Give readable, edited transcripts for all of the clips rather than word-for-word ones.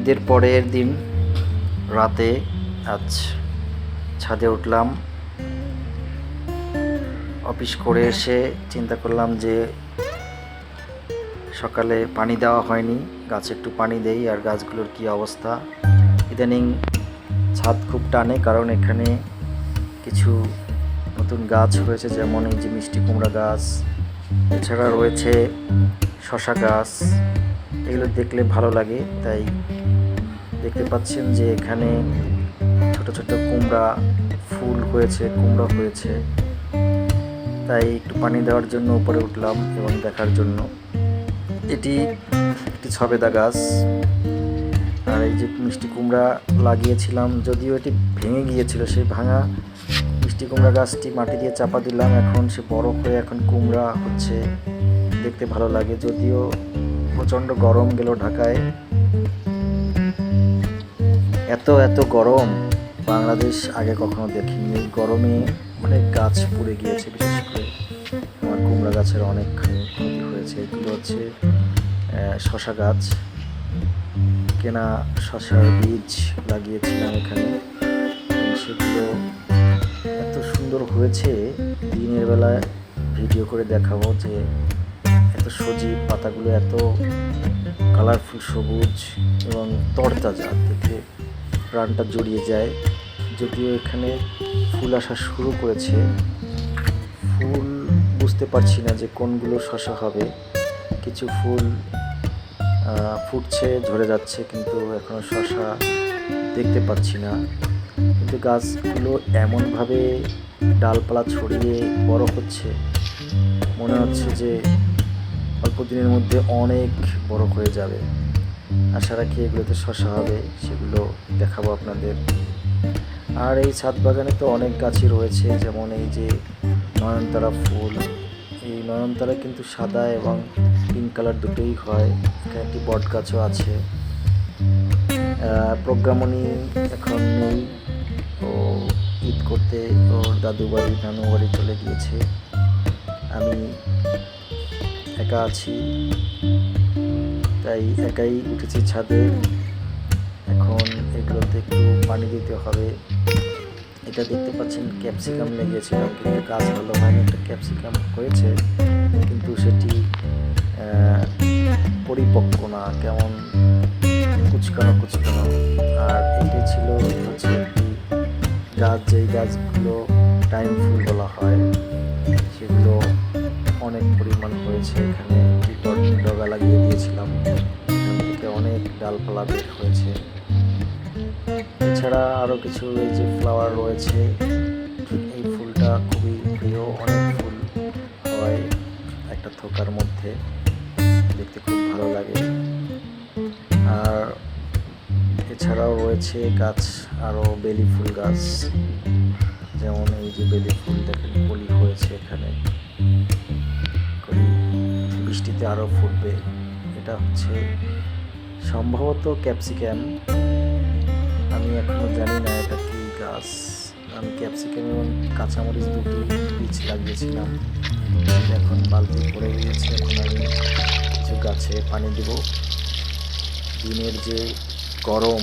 ঈদের পরের দিন রাতে আজ ছাদে উঠলাম। অফিস করে এসে চিন্তা করলাম যে সকালে পানি দেওয়া হয়নি, গাছে একটু পানি দেই। আর গাছগুলোর কি অবস্থা, ইদানিং ছাদ খুব টানে, কারণ এখানে কিছু নতুন গাছ হয়েছে, যেমন এই যে মিষ্টি কুমড়া গাছ, এছাড়া রয়েছে শশা গাছ। এগুলো দেখলে ভালো লাগে, তাই দেখতে পাচ্ছেন যে এখানে ছোট ছোট কুমড়া ফুল হয়েছে, কুমড়া হয়েছে। তাই একটু পানি দেওয়ার জন্য উপরে উঠলাম এবং দেখার জন্য। এটি একটি ছবেদা গাছ। আর এই যে মিষ্টি কুমড়া লাগিয়েছিলাম, যদিও এটি ভেঙে গিয়েছিল, সেই ভাঙা মিষ্টি কুমড়া গাছটি মাটি দিয়ে চাপা দিলাম। এখন সে বড় হয়ে এখন কুমড়া হচ্ছে, দেখতে ভালো লাগে। যদিও প্রচণ্ড গরম গেল ঢাকায়, এত গরম বাংলাদেশ আগে কখনো দেখিনি। এই গরমে অনেক গাছ পুড়ে গিয়েছে, বিশেষ করে আমার কুমড়া গাছের অনেকখানি ক্ষতি হয়েছে। এগুলো হচ্ছে শশা গাছ, কেনা শশার বীজ লাগিয়েছিলাম এখানে। সেগুলো এত সুন্দর হয়েছে, দিনের বেলায় ভিডিও করে দেখাবো যে এত সজীব, পাতাগুলো এত কালারফুল সবুজ এবং তরতাজা, দেখে প্রাণটা জড়িয়ে যায়। যদিও এখানে ফুল আসা শুরু করেছে, ফুল বুঝতে পারছি না যে কোনগুলো শশা হবে। কিছু ফুল ফুটছে, ঝরে যাচ্ছে, কিন্তু এখনো শশা দেখতে পাচ্ছি না। কিন্তু গাছগুলো এমনভাবে ডালপালা ছড়িয়ে বড় হচ্ছে, মনে হচ্ছে যে অল্প দিনের মধ্যে অনেক বড় হয়ে যাবে। আশা রাখি এগুলোতে শশা হবে, সেগুলো দেখাবো আপনাদের। আর এই ছাদ বাগানে তো অনেক গাছই রয়েছে, যেমন এই যে নয়নতারা ফুল। এই নয়নতারা কিন্তু সাদা এবং পিঙ্ক কালার দুটোই হয়। এখানে একটি বট গাছও আছে। প্রজ্ঞামণি এখন নেই, ও ঈদ করতে ওর দাদু বাড়ি নানু বাড়ি চলে গিয়েছে। আমি একা আছি, তাই একাই উঠেছি ছাদে। এখন এগুলোতে একটু পানি দিতে হবে। এটা দেখতে পাচ্ছেন ক্যাপসিকাম লাগিয়েছিলাম, কিন্তু গাছ ভালো হয়নি। একটা ক্যাপসিকাম হয়েছে, কিন্তু সেটি পরিপক্ক না, কেমন কুচকানো। আর এটি ছিল হচ্ছে একটি গাছ, যেই গাছগুলো টাইম ফুল বলা হয়, সেগুলো অনেক পরিমাণ হয়েছে। এখানে একটি ডগা লাগিয়ে দিয়েছিলাম, এখান থেকে অনেক ডালপালা বের হয়েছে। এছাড়া আরও কিছু এই যে ফ্লাওয়ার রয়েছে। এই ফুলটা খুবই প্রিয়, অনেক ফুল হয় একটা থোকার মধ্যে, দেখতে খুব ভালো লাগে। আর এছাড়াও রয়েছে গাছ আরও বেলি ফুল গাছ, যেমন এই যে বেলি ফুল দেখেন কলি হয়েছে এখানে, বৃষ্টিতে আরও ফুটবে। এটা হচ্ছে সম্ভবত ক্যাপসিকাম, আমি এখনো জানি না এটা কি গাছ। আমি ক্যাপসিকাম এবং কাঁচামরিচ দুটি বীজ লাগিয়েছিলাম, এখন বালতি পড়ে গিয়েছে। এখন আমি কিছু গাছে পানি দেব। দিনের যে গরম,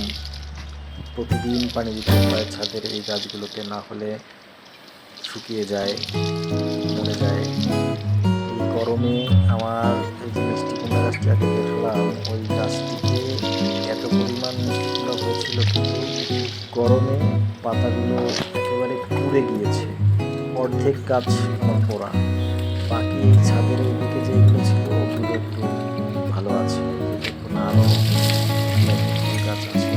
প্রতিদিন পানি দিতে হয় ছাদের এই গাছগুলোতে, না হলে শুকিয়ে যায়, মরে যায়। এই গরমে আমার এই যে মিষ্টি কুমড়া গাছটি আগে দেখলাম, ওই গাছটিতে এত পরিমাণ মিষ্টি কুমড়া হয়েছিল, কিন্তু গরমে পাতাগুলো একেবারে পুড়ে গিয়েছে। অর্ধেক গাছ আমার পোড়া, বাকি ছাদের ওইদিকে যেগুলো ছিল ওগুলো একটু ভালো আছে। দেখুন আরও গাছ আছে,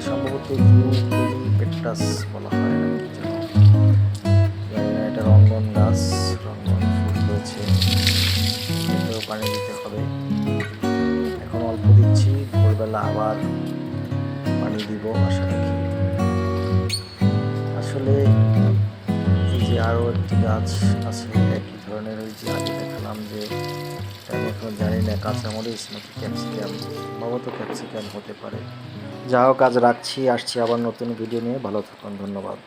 সম্ভবত ইউক্যালিপটাস বলা হয় না কি যেন, জানি না। এটা রঙ্গন গাছ, রঙ্গন ফুল হয়েছে, এতেও পানি দিতে হবে। এখন অল্প দিচ্ছি, ভোরবেলা আবার পানি দিব আশা রাখি। আসলে এই যে আরও একটি গাছ আছে একই ধরনের, ওই যে আগে দেখালাম, যে আমি এখন জানি না কাঁচামরিচ নাকি ক্যাপসিকাম, সম্ভবত ক্যাপসিকাম হতে পারে। যা হোক, কাজ রাখছি, আসছি আবার নতুন ভিডিও নিয়ে। ভালো থাকুন, ধন্যবাদ।